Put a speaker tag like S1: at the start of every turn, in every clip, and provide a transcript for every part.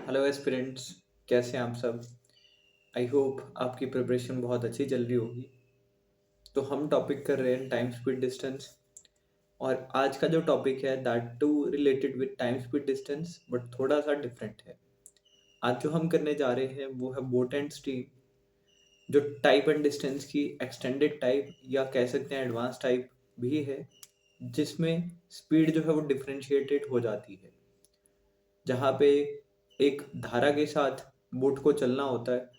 S1: Hello aspirants, कैसे हैं आप सब। आई होप आपकी प्रिपरेशन बहुत अच्छी चल रही होगी। तो हम टॉपिक कर रहे हैं टाइम स्पीड डिस्टेंस। और आज का जो टॉपिक है that to related with time speed distance but थोड़ा सा डिफरेंट है। आज जो हम करने जा रहे हैं वो है बोट एंड स्ट्रीम, जो टाइप एंड डिस्टेंस की एक्सटेंडेड टाइप या कह सकते हैं एडवांस टाइप भी है, जिसमें स्पीड जो है वो डिफरेंशिएटेड हो जाती है। जहाँ पे एक धारा के साथ बोट को चलना होता है,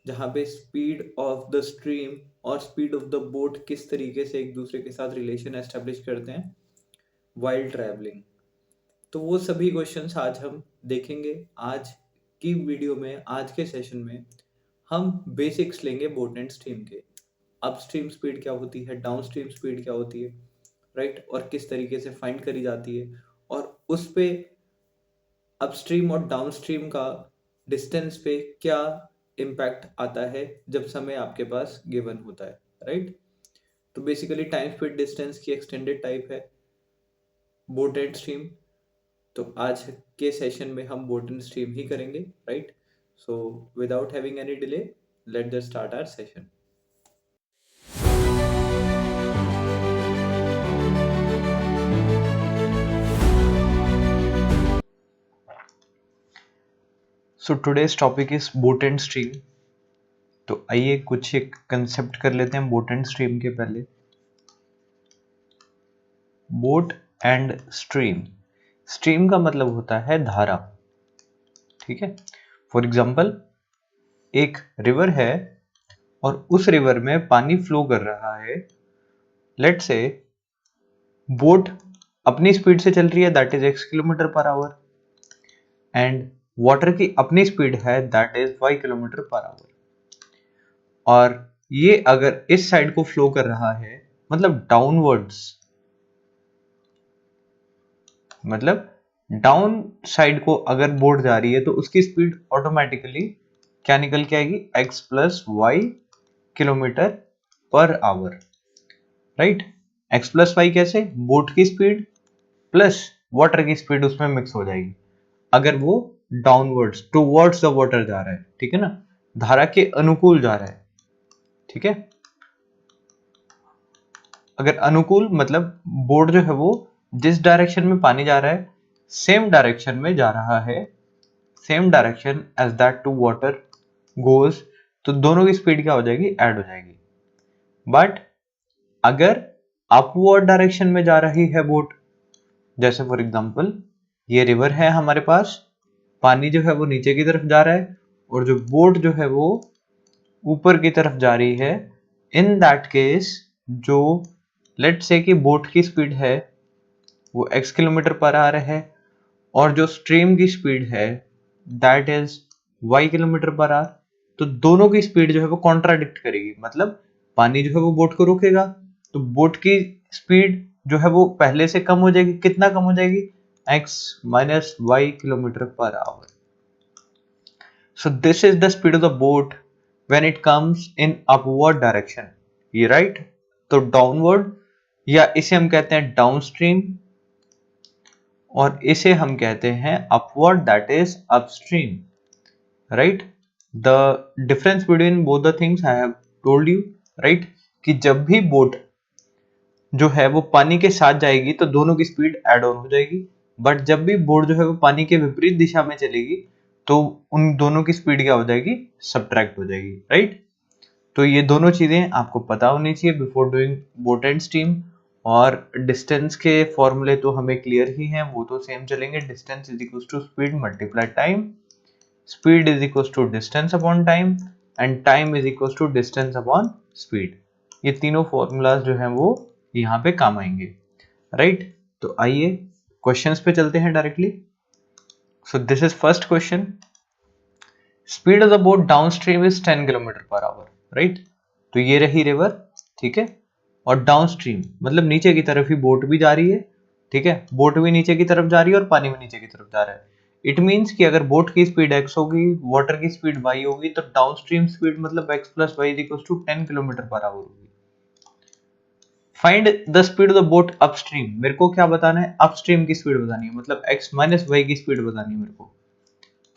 S1: जहाँ पे स्पीड ऑफ द स्ट्रीम और स्पीड ऑफ द बोट किस तरीके से एक दूसरे के साथ रिलेशन एस्टेब्लिश करते हैं वाइल ट्रैवलिंग। तो वो सभी क्वेश्चंस आज हम देखेंगे। आज की वीडियो में, आज के सेशन में हम बेसिक्स लेंगे बोट एंड स्ट्रीम के। अपस्ट्रीम स्पीड क्या होती है, डाउन स्ट्रीम स्पीड क्या होती है, राइट, और किस तरीके से फाइंड करी जाती है, और उस पे अपस्ट्रीम और डाउनस्ट्रीम का डिस्टेंस पे क्या इम्पैक्ट आता है जब समय आपके पास गिवन होता है, राइट। तो बेसिकली टाइम स्पीड डिस्टेंस की एक्सटेंडेड टाइप है बोट एंड स्ट्रीम। तो आज के सेशन में हम बोट एंड स्ट्रीम ही करेंगे, right. So without having any delay, let just start our session. So today's topic is boat and stream. तो आइए कुछ एक कंसेप्ट कर लेते हैं बोट एंड स्ट्रीम के पहले। बोट एंड स्ट्रीम, स्ट्रीम का मतलब होता है धारा, ठीक है। फॉर एग्जाम्पल, एक रिवर है और उस रिवर में पानी फ्लो कर रहा है। लेट से बोट अपनी स्पीड से चल रही है, that is x kilometre per our, and water की अपनी स्पीड है, that is y kilometre per our. और ये अगर इस साइड को फ्लो कर रहा है, मतलब डाउनवर्ड्स, मतलब डाउन साइड को अगर बोट जा रही है तो उसकी स्पीड ऑटोमेटिकली क्या निकल के आएगी, x plus y kilometre per hour, right. x plus y कैसे, बोट की स्पीड प्लस वाटर की स्पीड उसमें मिक्स हो जाएगी अगर वो डाउनवर्ड्स टूवर्ड्स द वाटर जा रहा है, ठीक है ना, धारा के अनुकूल जा रहा है, ठीक है। अगर अनुकूल मतलब बोट जो है वो जिस डायरेक्शन में पानी जा रहा है सेम डायरेक्शन में जा रहा है, same direction as that to water goes, तो दोनों की स्पीड क्या हो जाएगी, ऐड हो जाएगी। बट अगर अपवर्ड डायरेक्शन में जा रही है बोट, जैसे फॉर एग्जांपल ये रिवर है हमारे पास, पानी जो है वो नीचे की तरफ जा रहा है और जो बोट जो है वो ऊपर की तरफ जा रही है, इन दैट केस जो लेट से कि बोट की स्पीड है वो x किलोमीटर पर आवर है और जो स्ट्रीम की स्पीड है that is y kilometre per hour, तो दोनों की स्पीड जो है वो कॉन्ट्राडिक्ट करेगी। मतलब पानी जो है वो बोट को रोकेगा, तो बोट की स्पीड जो है वो पहले से कम हो जाएगी। कितना कम हो जाएगी, x minus y kilometre per hour. So this is the speed of the boat when it comes in upward direction, ये राइट। तो डाउनवर्ड या इसे हम कहते हैं डाउनस्ट्रीम और इसे हम कहते हैं upward, that is upstream, right. The difference between both the things I have told you, right, कि जब भी बोट जो है वो पानी के साथ जाएगी तो दोनों की स्पीड एड ऑन हो जाएगी, बट जब भी बोट जो है वो पानी के विपरीत दिशा में चलेगी तो उन दोनों की स्पीड क्या हो जाएगी, सब्ट्रैक्ट हो जाएगी, राइट। तो ये दोनों चीजें आपको पता होनी चाहिए before doing boat and stream. और डिस्टेंस के फॉर्मूले तो हमें क्लियर ही हैं, वो तो सेम चलेंगे। Distance is equal to speed multiply time, speed is equal to distance upon time, and time is equal to distance upon speed. ये तीनों फॉर्मूलाज जो हैं वो यहाँ पे काम आएंगे, राइट। तो आइए क्वेश्चंस पे चलते हैं directly. So this is first question, speed of the boat downstream is 10 kilometre per hour, right. तो ये रही रिवर, ठीक है, और डाउनस्ट्रीम मतलब नीचे की तरफ ही बोट भी जा रही है, ठीक है, बोट भी नीचे की तरफ जा रही है और पानी भी नीचे की तरफ जा रहा है। इट मींस कि अगर बोट की स्पीड x होगी, वाटर की स्पीड y होगी, तो डाउनस्ट्रीम स्पीड मतलब x plus y is equal to 10 kilometre per hour होगी। Find the speed of the boat upstream, मेरे को क्या बताना है, अपस्ट्रीम की स्पीड बतानी है, मतलब x माइनस वाई की स्पीड बतानी है मेरे को।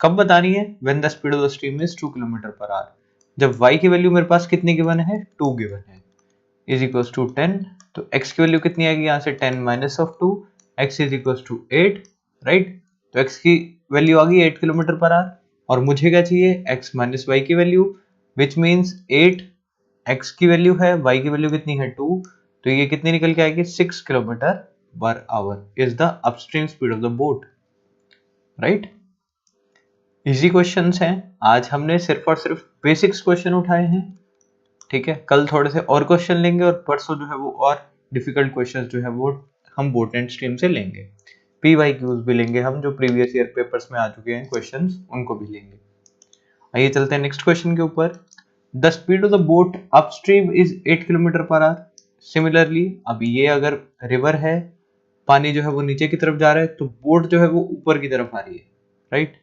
S1: कब बतानी है? When the speed of the stream is 2 kilometre per our. जब y की वैल्यू मेरे पास कितनी गिवन है? 2 गिवन है, इज इक्वल टू 10। तो x की वैल्यू कितनी आएगी यहाँ से? 10 minus of 2, x is equal to 8, right. तो x की वैल्यू आ गई 8 किलोमीटर पर आवर, और मुझे क्या चाहिए? x माइनस वाई की वैल्यू, विच मीन्स 8 x की वैल्यू है, y की वैल्यू कितनी है? 2, तो ये कितनी निकल के आएगी? 6 kilometre per our is the upstream speed of the boat, right. Easy questions हैं, आज हमने सिर्फ और सिर्फ बेसिक्स क्वेश्चन उठाए हैं, ठीक है। कल थोड़े से और क्वेश्चन लेंगे, और परसों जो है वो और डिफिकल्ट क्वेश्चंस जो है वो हम बोट एंड स्ट्रीम से लेंगे। PYQs भी लेंगे हम, जो प्रीवियस ईयर पेपर्स में आ चुके हैं क्वेश्चंस, उनको भी लेंगे। आइए चलते हैं नेक्स्ट क्वेश्चन के ऊपर। The speed of the boat upstream is 8 kilometre per our. Similarly, अब ये अगर रिवर है, पानी जो है वो नीचे की तरफ जा रहा है, तो बोट जो है वो ऊपर की तरफ आ रही है, राइट।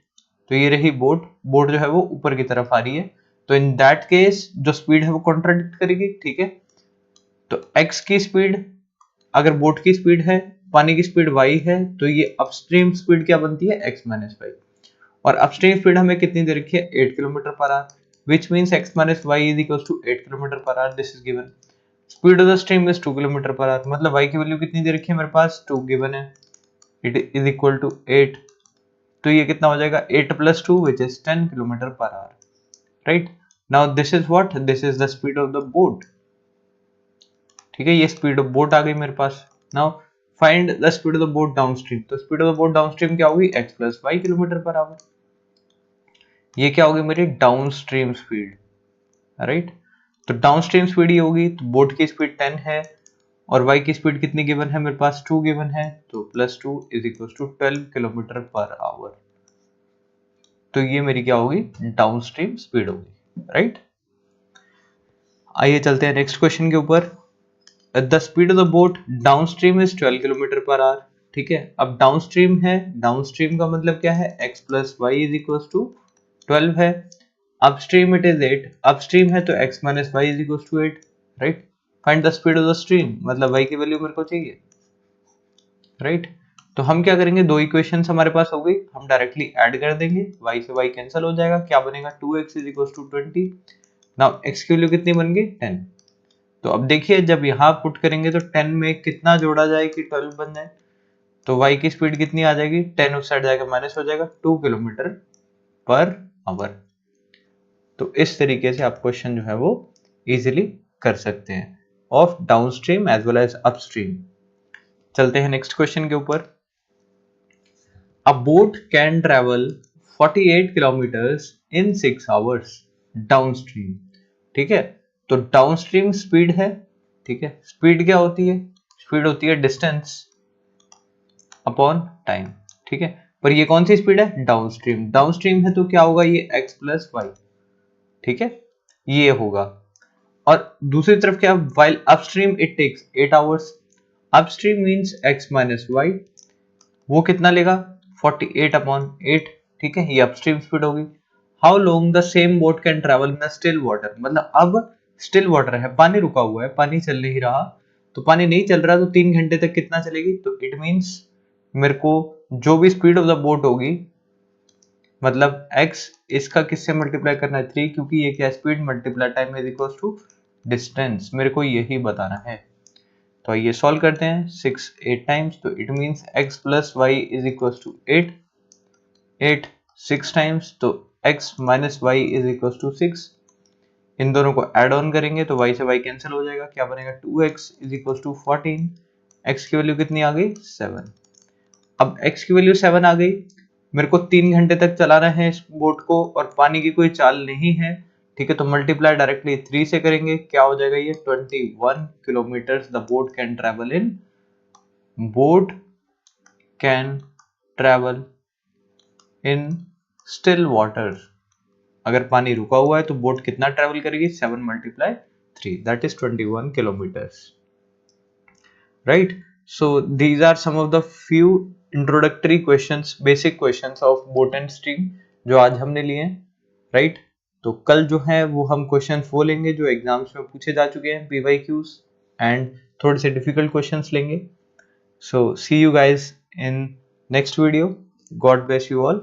S1: तो ये रही बोट, बोट जो है वो ऊपर की तरफ आ रही है, तो इन दैट केस जो स्पीड है वो कॉन्ट्राडिक्ट करेगी, ठीक है। तो x की स्पीड, अगर बोट की स्पीड है, पानी की स्पीड y है, तो ये अपस्ट्रीम स्पीड क्या बनती है? x minus y. और अपस्ट्रीम स्पीड हमें कितनी दे रखी है? 8 kilometre per hour, which means x minus y is equal to 8 kilometre per hour, this is given. Speed of the stream is 2 kilometre per hour, मतलब y की value कितनी दे रखी है मेरे पास? 2 गिवन है, इट इज इक्वल टू 8। तो ये कितना हो जाएगा? 8 plus 2 which is 10 kilometre per hour, right. Now this is what? This is the speed of the boat, ठीक है। ये स्पीड ऑफ बोट आ गई मेरे पास। Now find the speed of the boat downstream. तो speed of the boat downstream क्या होगी? x plus y kilometre per hour. ये क्या होगी मेरी? Downstream speed, right. तो डाउनस्ट्रीम स्पीड ये होगी, तो बोट की स्पीड 10 है, और y की स्पीड कितनी गिवन है मेरे पास? 2 गिवन है, तो plus 2 is equal to 12 kilometre per hour. तो ये मेरी क्या होगी? डाउनस्ट्रीम स्पीड होगी, राइट। आइए चलते हैं नेक्स्ट क्वेश्चन के ऊपर। The speed of the boat downstream is 12 kilometre per hour, ठीक है। अब डाउनस्ट्रीम है, डाउनस्ट्रीम का मतलब क्या है? x plus y is equal to 12 है। अपस्ट्रीम इट इज 8, अपस्ट्रीम है तो x minus y is equal to 8, right. Find the speed of the stream, मतलब y की वैल्यू मेरे को चाहिए, राइट। तो हम क्या करेंगे? दो इक्वेशंस हमारे पास हो गई, हम डायरेक्टली ऐड कर देंगे, y से y कैंसिल हो जाएगा, क्या बनेगा? 2x is equal to 20। Now x की वैल्यू कितनी बन गई? 10। तो अब देखिए, जब यहाँ पुट करेंगे तो 10 में कितना जोड़ा जाए कि 12 बन जाए? तो y की स्पीड कितनी आ जाएगी? 10 उस साइड जाकर माइनस हो जाएगा, 2 किलोमीटर पर आवर। तो इस तरीके से आप क्वेश्चन जो है वो इजीली कर सकते हैं of downstream as well as upstream. चलते हैं नेक्स्ट क्वेश्चन के ऊपर। A boat can travel 48 kilometres in 6 hours downstream, ठीक है। तो डाउनस्ट्रीम स्पीड है, ठीक है। स्पीड क्या होती है? स्पीड होती है डिस्टेंस अपॉन टाइम, ठीक है। पर ये कौन सी स्पीड है? डाउनस्ट्रीम। डाउनस्ट्रीम है तो क्या होगा? ये x प्लस वाई, ठीक है, ये होगा। और दूसरी तरफ क्या? while upstream it takes 8 hours, upstream means x minus y, वो कितना लेगा? 48 अपॉन 8, ठीक है, ये अपस्ट्रीम स्पीड होगी। How long the same boat can travel in the still water, मतलब अब स्टिल वाटर है, पानी रुका हुआ है, पानी चल नहीं रहा, तो पानी नहीं चल रहा तो 3 घंटे तक कितना चलेगी? तो इट मीन्स मेरे को जो भी स्पीड ऑफ द बोट होगी, मतलब x इसका किससे मल्टीप्लाई करना है? 3, क्योंकि ये क्या? Speed multiply time is equal to distance, मेरे को यही बताना है। तो आइए सॉल्व करते हैं। 6 8 टाइम्स, तो it means x plus y is equal to 8, 8 6 times, तो x minus y is equal to 6। इन दोनों को ऐड ऑन करेंगे तो y से y कैंसिल हो जाएगा, क्या बनेगा? 2x is equal to 14। x की वैल्यू कितनी आ गई? 7। अब x की वैल्यू 7 आ गई, मेरे को 3 घंटे तक चलाना है इस बोट को, और पानी की कोई चाल नहीं है, ठीक है। तो मल्टीप्लाई डायरेक्टली 3 से करेंगे, क्या हो जाएगा? ये 21 kilometre the boat can travel in, boat can travel in still water. अगर पानी रुका हुआ है तो बोट कितना ट्रेवल करेगी? 7 multiply 3, that is 21 kilometres, right? So these are some of the few introductory questions, basic questions of boat and stream जो आज हमने लिए हैं, right? तो कल जो है वो हम क्वेश्चंस वो लेंगे जो एग्जाम्स में पूछे जा चुके हैं, PYQs, एंड थोड़े से डिफिकल्ट क्वेश्चंस लेंगे। So see you guys in next video. God bless you all.